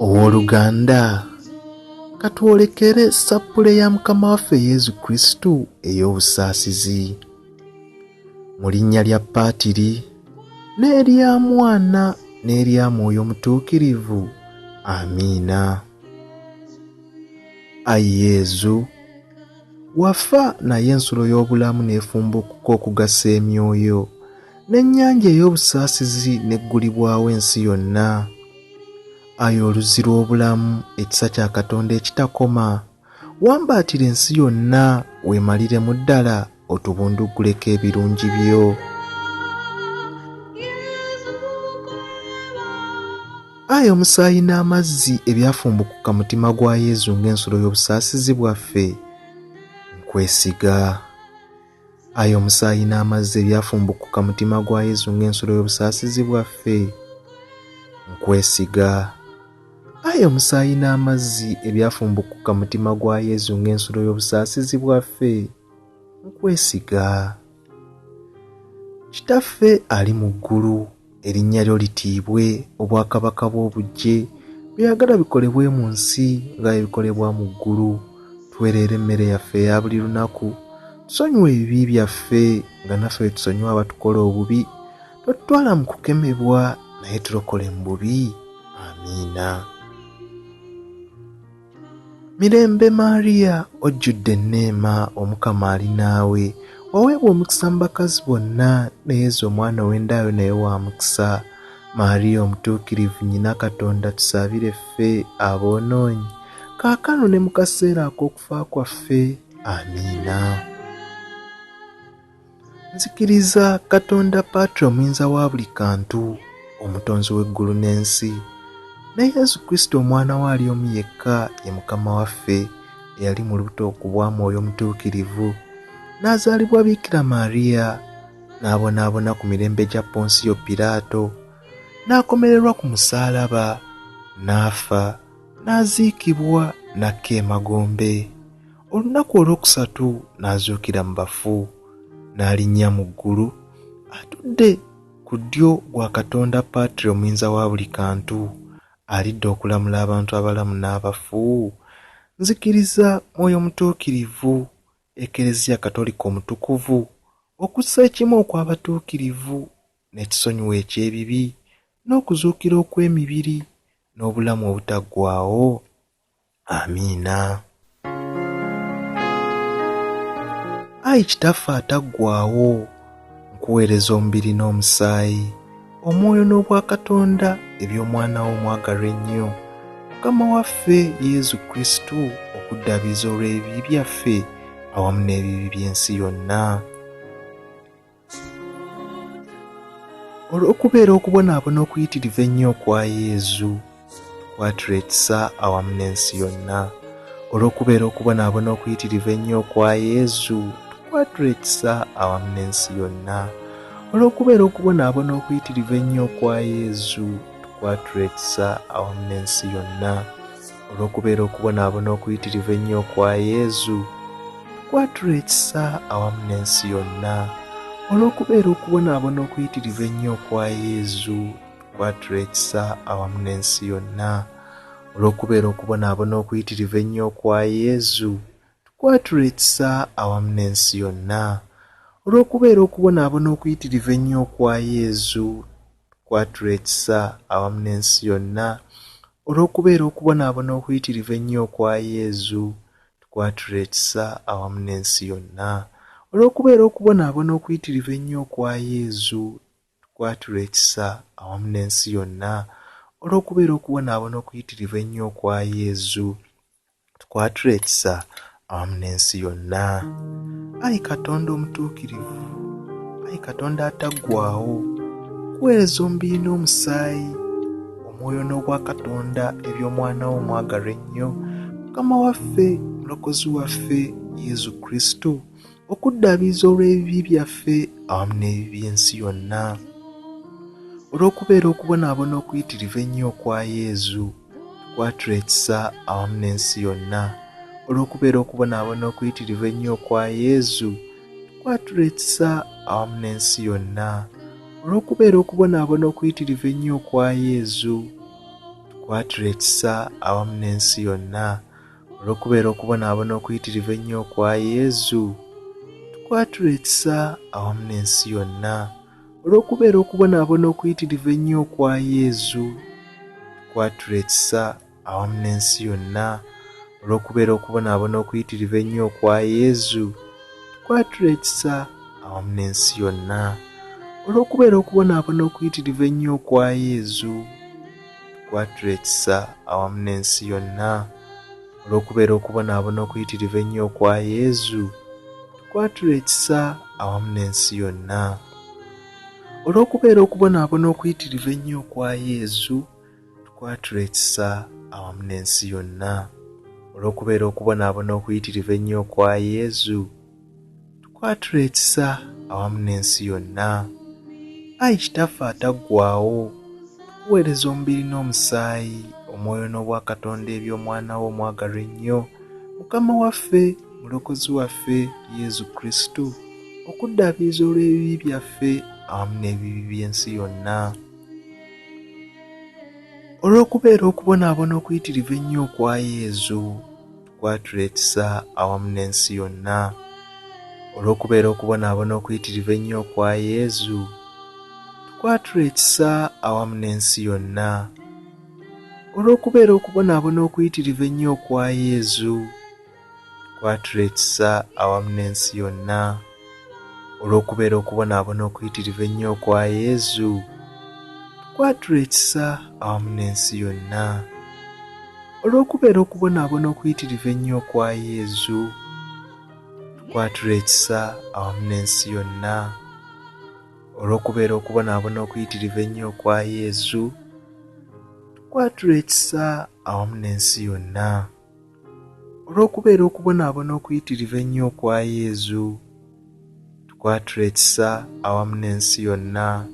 Owooluganda katwolekere sapule ya Mukama waffe Yesu Kristu ey'obusaasizi mu linnya lya Paatiri n'erya Mwana n'erya Mwoyo Mutuukirivu. Amiina. Ayi Yezu, wafa naye ensulo y'obulamu n'efumbukuka okugasa emyoyo, n'ennyanja ey'obusaasizi n'eggulibwawo ensi yonna. Ayi oluzzi lw'obulamu, ekisa kya Katonda ekitakoma, wambaatira ensi yonna weemaliremu ddala otubunduguleko ebirungi byo. Ayi omusaayi n'amazzi ebyafumbukuka mutima gwa Yezu ng'ensulo y'obusaasizi bwaffe, nkwesiga. Ayi omusaayi n'amazzi ebyafumbukuka mutima gwa Yezu ng'ensulo y'obusaasizi bwaffe, nkwesiga. Ayi omusaayi n'amazzi ebyafumbukuka mutima gwa Yezu ng'ensulo y'obusaasizi bwaffe, nkwesiga. Kitaffe ali mu ggulu, erinnya lyo litiibwe, obwakabaka bw'obujje, byagala bikolebwe mu nsi nga ebikolebwa mu ggulu. Tuweerere emmere yaffe eya buli lunaku, tusonyiwe ebibi byaffe nga naffe bwe tusonyiwa abatukola obubi, totutwala mu kukemebwa naye tulokole mu bubi. Amiina. Mirembe Maria, ojjudde enneema, Omukama ali naawe, waweebwa omukisa mu bakazi bonna, ne Yezu omwana w'endaayo naye wa mukisa. Maria omutuukirivu, nnyina Katonda, tusabire ffe aboonoonyi, kaakano ne mu kaseera ak'okufa kwaffe. Amiina. Nzikiriza Katonda Paatiri omuyinza wa buli kantu, omutonzi w'eggulu n'ensi, ne Yesu Kristo omwana we ali omu yekka, ye Mukama waffe, eyali mu lubuto okubwa Mwoyo Mutuukirivu, n'azaalibwa Biikira Maria, n'abonaabona ku mirembe gya Ponsiyo Piraato, n'akomererwa ku musaalaba, n'afa, n'aziikibwa, n'akka emagombe. Olunaku olwokusatu n'azuukira mu bafu, n'alinnya mu ggulu, atudde ku ddyo gwa Katonda Paatiri omuyinza wa buli kantu, alidde okulamula abantu abalamu n'abafu. Nzikiriza Mwoyo Mutuukirivu, Ekereziya Katolika omutukuvu, okussa ekimu okw'abatuukirivu, n'ekisonyiwa eky'ebibi, n'okuzuukira okw'emibiri, n'obulamu obutaggwaawo. Amiina. Ayi Kitaffe ataggwaawo, nkuweereza omubiri n'omusaayi, omwoyo n'obwakatonda eby'omwana wo omwagalwa ennyo, Mukama waffe Yesu Kristu, okuddaabiriza olw'ebibi byaffe awamu n'ebibi by'ensi yonna. Olw'okubeera okubonaabona okuyitirivu ennyo okwa Yezu, tukwatira ekisa awamu n'ensi yonna. Olw'okubeera okubonaabona okuyitirivu ennyo okwa Yezu, tukwatira ekisa awamu n'ensi yonna. Olw'okubeera okubonaabona okuyitirivu ennyo okwa Yezu, tukwatira ekisa awamu n'ensi yonna. Olw'okubeera okubonaabona okuyitirivu ennyo okwa Yezu, tukwatira ekisa awamu n'ensi yonna. Olw'okubeera okubonaabona okuyitirivu ennyo okwa Yezu, tukwatuletsa awamu n'ensi yonna. Olw'okubeera okubonaabona okuyitirivu ennyo kwa Yezu, tukwatuletsa awamu n'ensi yonna. Olw'okubeera okubonaabona okuyitirivu ennyo kwa Yezu, tukwatuletsa awamu n'ensi yonna. Olw'okubeera okubonaabona okuyitirivu ennyo kwa Yezu, tukwatuletsa awamu n'ensi yonna. Olw'okubeera okubonaabona okuyitirivu ennyo kwa Yezu, tukwatuletsa awamu n'ensi yonna. Olw'okubeera okubonaabona okuyitirivu ennyo kwa Yezu, tukwatuletsa awamu n'ensi yonna. Ayi Katonda omutuukirivu, ayi Katonda ataggwaawo, kuweereza omubiri n'omusaayi, omwoyo n'obwa Katonda eby'omwana wo omwagalwa ennyo, Mukama waffe, mulokozi waffe Yezu Kristo, okuddaabiriza olw'ebibi byaffe awamu n'ebibi by'ensi yonna. Olw'okubeera okubonaabona okuyitirivu ennyo kwa Yezu, tukwatuletsa awamu n'ensi yonna. Olw'okubeera okubonaabona okuyitirivu ennyo kwa Yezu, tukwatuletsa awamu n'ensi yonna. Olw'okubeera okubonaabona okuyitirivu ennyo kwa Yezu, tukwatuletsa awamu n'ensi yonna. Olw'okubeera okubonaabona okuyitirivu ennyo kwa Yezu, tukwatuletsa awamu n'ensi yonna. Olw'okubeera okubonaabona okuyitirivu ennyo kwa Yezu, tukwatuletsa awamu n'ensi yonna. Olw'okubeera okubonaabona okuyitirivu ennyo kwa Yezu, tukwatuletsa awamu n'ensi yonna. Olw'okubeera okubonaabona okuyitirivu ennyo kwa Yezu, tukwatuletsa awamu n'ensi yonna. Olw'okubeera okubonaabona okuyitirivu ennyo kwa Yezu, tukwatuletsa awamu n'ensi yonna. Olw'okubeera okubonaabona okuyitirivu ennyo kwa Yezu, tukwatuletsa awamu n'ensi yonna. Olw'okubeera okubonaabona okuyitirivu ennyo kwa Yezu, tukwatuletsa awamu n'ensi yonna. Ayi Kitaffe ataggwaawo, tukuweereza omubiri n'omusaayi, omwoyo n'obwa Katonda eby'omwana wo omwagalwa ennyo, Mukama waffe, mulokozi waffe Yezu Kristo, okuddaabiriza olw'ebibi byaffe awamu n'ebibi by'ensi yonna. Olw'okubeera okubonaabona okuyitirivu ennyo kwa Yezu, tukwatuletsa awamu n'ensi yonna. Olw'okubeera okubonaabona okuyitirivu ennyo kwa Yezu, tukwatuletsa awamu n'ensi yonna. Olw'okubeera okubonaabona okuyitirivu ennyo kwa Yezu, tukwatuletsa awamu n'ensi yonna. Olw'okubeera okubonaabona okuyitirivu ennyo kwa Yezu, tukwatuletsa awamu n'ensi yonna. Olw'okubeera okubonaabona okuyitirivu ennyo kwa Yezu, tukwatuletsa awamu n'ensi yonna. Olw'okubeera okubonaabona okuyitirivu ennyo kwa Yezu, tukwatuletsa awamu n'ensi yonna. Olw'okubeera okubonaabona okuyitirivu ennyo kwa Yezu, tukwatuletsa awamu n'ensi yonna.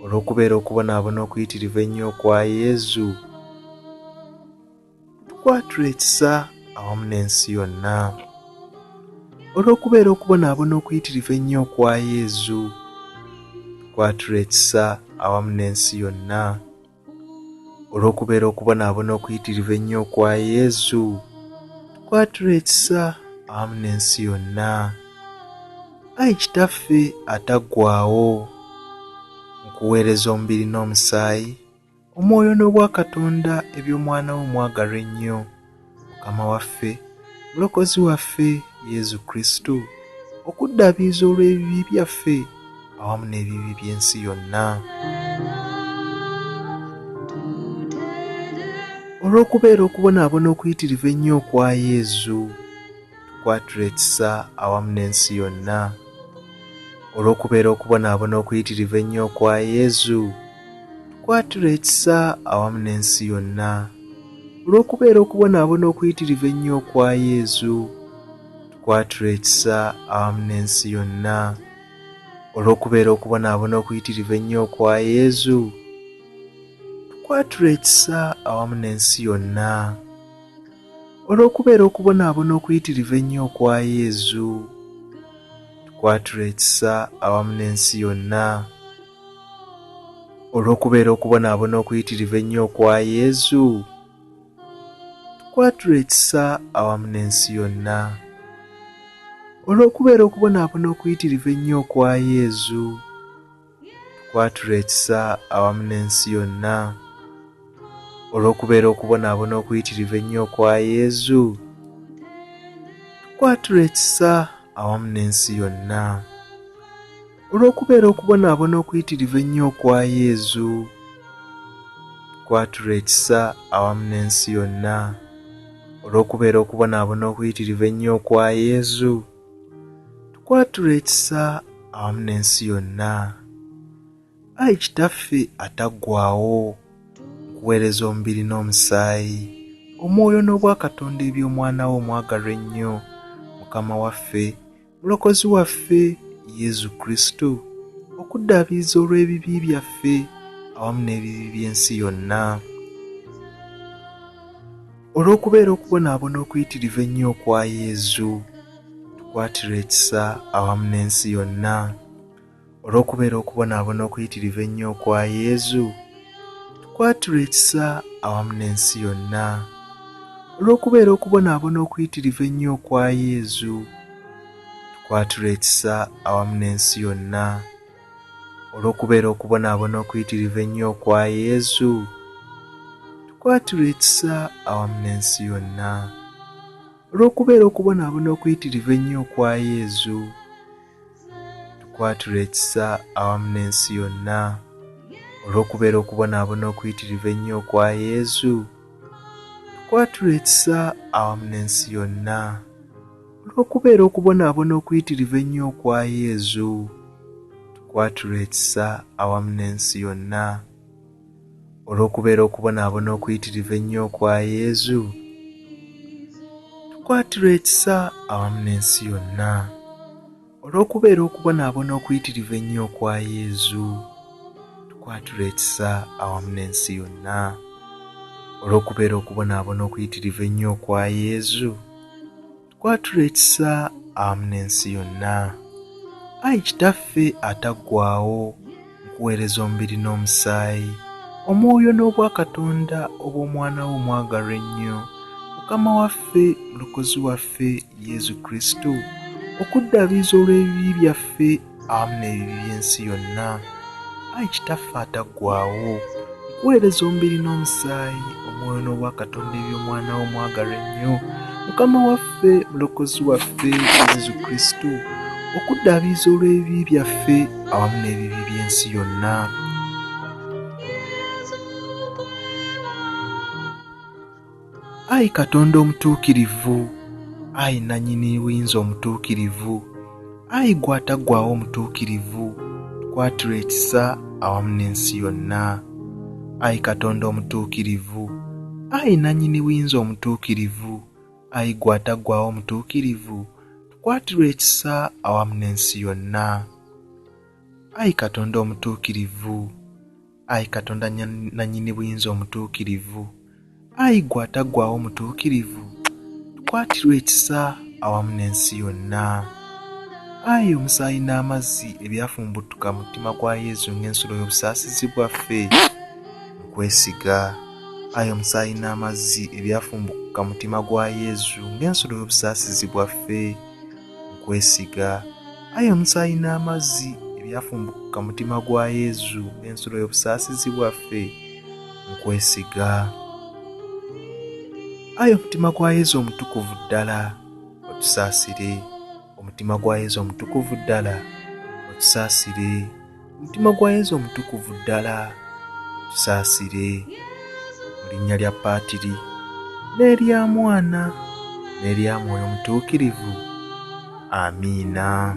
Olw'okubeera okubonaabona okuyitirivu ennyo kwa Yezu, tukwatuletsa awamu n'ensi yonna. Olw'okubeera okubonaabona okuyitirivu ennyo kwa Yezu, tukwatuletsa awamu n'ensi yonna. Olw'okubeera okubonaabona okuyitirivu ennyo kwa Yezu, tukwatuletsa awamu n'ensi yonna. Ayi Kitaffe ataggwaawo, nkuweereza omubiri n'omusaayi, omwoyo n'obwa Katonda eby'omwana wo omwagalwa ennyo, Mukama waffe, mulokozi waffe Yezu Kristo, okuddaabiriza olw'ebibi byaffe awamu n'ebibi by'ensi yonna. Olw'okubeera okubonaabona okuyitirivu ennyo kwa Yezu, tukwatuletsa awamu n'ensi yonna. Olw'okubeera okubonaabona okuyitirivu ennyo kwa Yezu, tukwatuletsa awamu n'ensi yonna. Olw'okubeera okubonaabona okuyitirivu ennyo kwa Yezu, tukwatuletsa awamu n'ensi yonna. Olw'okubeera okubonaabona okuyitirivu ennyo kwa Yezu, tukwatuletsa awamu n'ensi yonna. Olw'okubeera okubonaabona okuyitirivu ennyo kwa Yezu, tukwatuletsa awamu n'ensi yonna. olw'okubeera okubonaabona okuyitirivu ennyo okwa Yezu, tukwatula ekisa awamu n'ensi yonna. Olw'okubeera okubonaabona okuyitirivu ennyo okwa Yezu, tukwatula ekisa awamu n'ensi yonna. Olw'okubeera okubonaabona okuyitirivu ennyo okwa Yezu, tukwatula ekisa awamu n'ensi yonna. Olw'okubeera okubonaabona okuyitirivu ennyo okwa Yezu, tukwatula ekisa awamu n'ensi yonna. Olw'okubeera okubonaabona okuyitirivu ennyo okwa Yezu, tukwatula ekisa awamu n'ensi yonna. Ayi Kitaffe ataggwaawo, nkuweereza omubiri n'omusaayi, omwoyo n'obwakatonda eby'omwana wo omwagalwa ennyo, Mukama waffe, Mulokozi waffe Yezu Kristo, okuddaabiriza olw'ebibi byaffe awamu n'ebibi by'ensi yonna. Olw'okubeera okubonaabona okuyitirivu ennyo okwa Yezu, tukwatira ekisa awamu n'ensi yonna. Olw'okubeera okubonaabona okuyitirivu ennyo okwa Yezu, tukwatira ekisa awamu n'ensi yonna. Olw'okubeera okubonaabona okuyitirivu ennyo okwa Yezu, tukwatira ekisa awamu n'ensi yonna. Olw'okubeera okubonaabona okuyitirivu ennyo okwa Yezu, tukwatira ekisa awamu n'ensi yonna. Olw'okubeera okubonaabona okuyitirivu ennyo okwa Yezu, tukwatira ekisa awamu n'ensi yonna. Olw'okubeera okubonaabona okuyitirivu ennyo okwa Yezu, tukwatira ekisa awamu n'ensi yonna. Olw'okubeera okubonaabona okuyitirivu ennyo okwa Yezu, tukwatira ekisa awamu n'ensi yonna. Olw'okubeera okubonaabona okuyitirivu ennyo okwa Yezu, tukwatira ekisa awamu n'ensi yonna. Olw'okubeera okubonaabona okuyitirivu ennyo okwa Yezu, tukwatira ekisa awamu n'ensi yonna. Olw'okubeera okubonaabona okuyitirivu ennyo okwa Yezu, tukwatira ekisa awamu n'ensi yonna. Ayi Kitaffe ataggwaawo, nkuweereza omubiri n'omusaayi, omwoyo n'obwakatonda obw'omwana wo omwagalwa ennyo, Mukama waffe, Mulokozi waffe Yezu Kristo, okuddaabiriza olw'ebibi byaffe awamu n'ebibi by'ensi yonna. Ayi Kitaffe ataggwaawo, nkuweereza omubiri n'omusaayi, omwoyo n'obwakatonda eby'omwana wo omwagalwa ennyo, Mukama waffe, Mulokozi waffe Yezu Kristo, okuddaabiriza olw'ebibi byaffe awamu n'ebibi by'ensi yonna. Ayi Katonda omutuukirivu, ayi nannyini buyinza omutuukirivu, ayi gwe ataggwaawo omutuukirivu, tukwatira ekisa awamu n'ensi yonna. Ayi Katonda omutuukirivu, ayi nannyini buyinza omutuukirivu, ayi gwe ataggwaawo omutuukirivu, tukwatira ekisa awamu n'ensi yonna. Ayi Katonda omutuukirivu, ayi Katonda nannyini buyinza omutuukirivu, ayi gwe ataggwaawo omutuukirivu, tukwatirwa ekisa awamu n'ensi yonna. Ayi omusaayi n'amazzi ebyafumbutuka mu mutima gwa Yezu ng'ensolo y'obusaasizi bwaffe, nkwesiga. Ayi omusaayi n'amazzi ebyafumbuka mu mutima gwa Yezu ng'ensolo y'obusaasizi bwaffe, nkwesiga. Ayi omusaayi n'amazzi ebyafumbuka mu mutima gwa Yezu ng'ensolo y'obusaasizi bwaffe, nkwesiga. Ayi omutima gwa Yezu omutukuvu ddala, otusaasire. Omutima gwa Yezu omutukuvu ddala, otusaasire. Omutima gwa Yezu omutukuvu ddala, otusaasire. Mu linnya lya Paatiri, n'erya Mwana, n'erya Mwoyo Omutuukirivu. Amiina.